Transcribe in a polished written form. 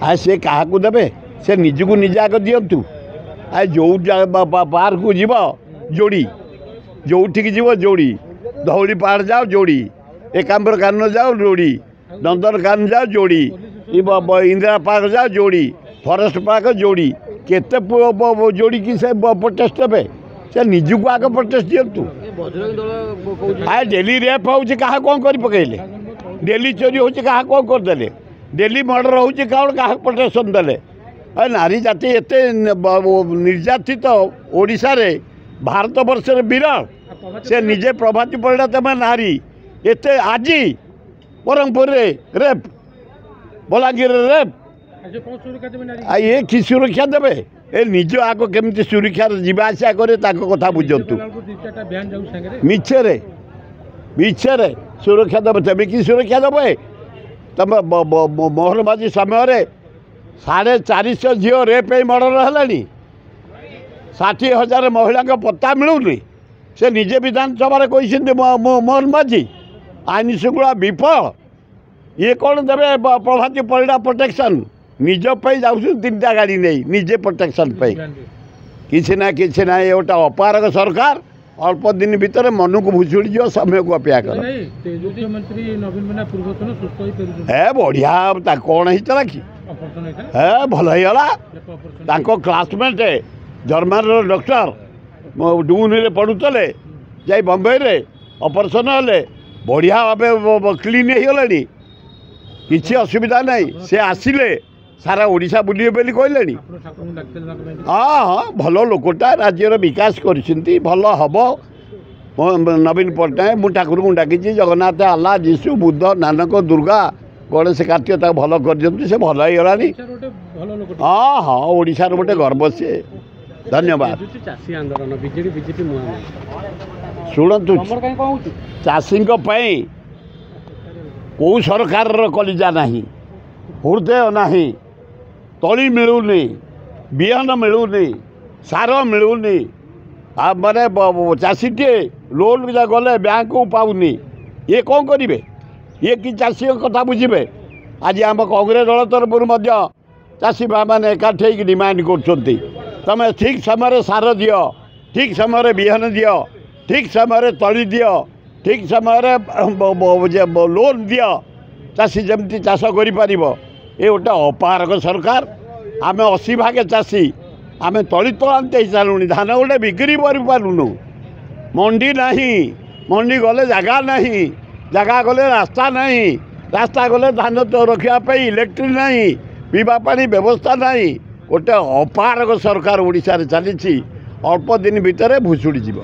आ से क्या देवे से निजको निजे आग दिंतु आ जो पार्क को जीव जोड़ी जो जीव जोड़ी धौली पहाड़ जाओ जोड़ी एकाम्बर कानन जाओ जोड़ी नंदनकानन जाओ जोड़ी इंदिरा पार्क जाओ जोड़ी फरेस्ट पार्क जोड़ी केते जोड़ी की से प्रोटेस्ट हे से निजको आग प्रोटेस्ट दिंतु आ डेली रेप हो कौन कर पकड़े डेली चोरी हो कौन करदे डेली मर्डर हो क्या प्रोटेक्शन देले नारी जाति एत निर्यातित ओडिशा रे भारत वर्ष विरल से निजे प्रभाती परिणा तुम नारी एत आज ब्रह्मपुर रेप बलांगीर रेप ये कि सुरक्षा देवे ए निज आग केमती सुरक्षा जावासा करे कथा बुझंतु मिछरे मिछरे सुरक्षा देवे तेज कि सुरक्षा देवे तुम मोहनबाजी समय 450 झील रेप मर्डर है 60,000 महिला पत्ता मिलूनी से निजे विधानसभा कहते मोहन माझी आईन श्रृंखला विफल ये कौन देवे प्रभाती परिणा प्रोटेक्शन निज पे जाऊँ 3टा गाड़ी नहीं निजे प्रोटेक्शन पे किसी ना ये गोटे अपारक सरकार अल्प दिन भितर मन को भुषुड़ी जो समय को अपेक्षा कर है बढ़िया कौन होता कि है भल होगा क्लासमेट जर्मान डॉक्टर डून पढ़ुले जा बम्बई रे ऑपरेशन हेले बढ़िया भाव क्लीन हो किसी असुविधा नहीं से आसिले सारा ओडिशा बुलिए बोली कहले हाँ हाँ भल लोकटा राज्यर विकास कर भल हम नवीन पट्टनायक मु ठाकुर को डाकी जगन्नाथ आल्ला जीशु बुद्ध नानक दुर्गा गणेश कार्तिक भल कर से भल हो हाँ हाँ ओडिशार गोटे गर्व से धन्यवाद शुणु चाषी कौ सरकार कलिजा नहीं हृदय नहीं तली मिलूनी बिहन मिलूनी सार मिलूनी माने चाषीटे लोन गले बैंक को पाऊनी ये कौन करेंगे ये कि चाषी कथा बुझे आज आम कांग्रेस दल तरफ चाषी मैंने एकाठी डिमांड कर तमें ठीक समय सार दियो ठीक समय बिहन दियो ठीक समय तली दियो ठीक समय लोन दियो चाषी जमती चाष कर ये गोटे अपारक सरकार आम 80 भाग चाषी आम तली तलांत हो सारूँ धान गोटे बिक्री करूँ मंडी नहीं मंडी गले जगह नहीं जगह गले रास्ता नहीं रास्ता गले धान तो रखापी इलेक्ट्रिक नहीं पीवा पानी व्यवस्था नहीं गोटे अपारक सरकार ओडिशा रे चली अल्प दिन भितर भुषुड़ी जीव।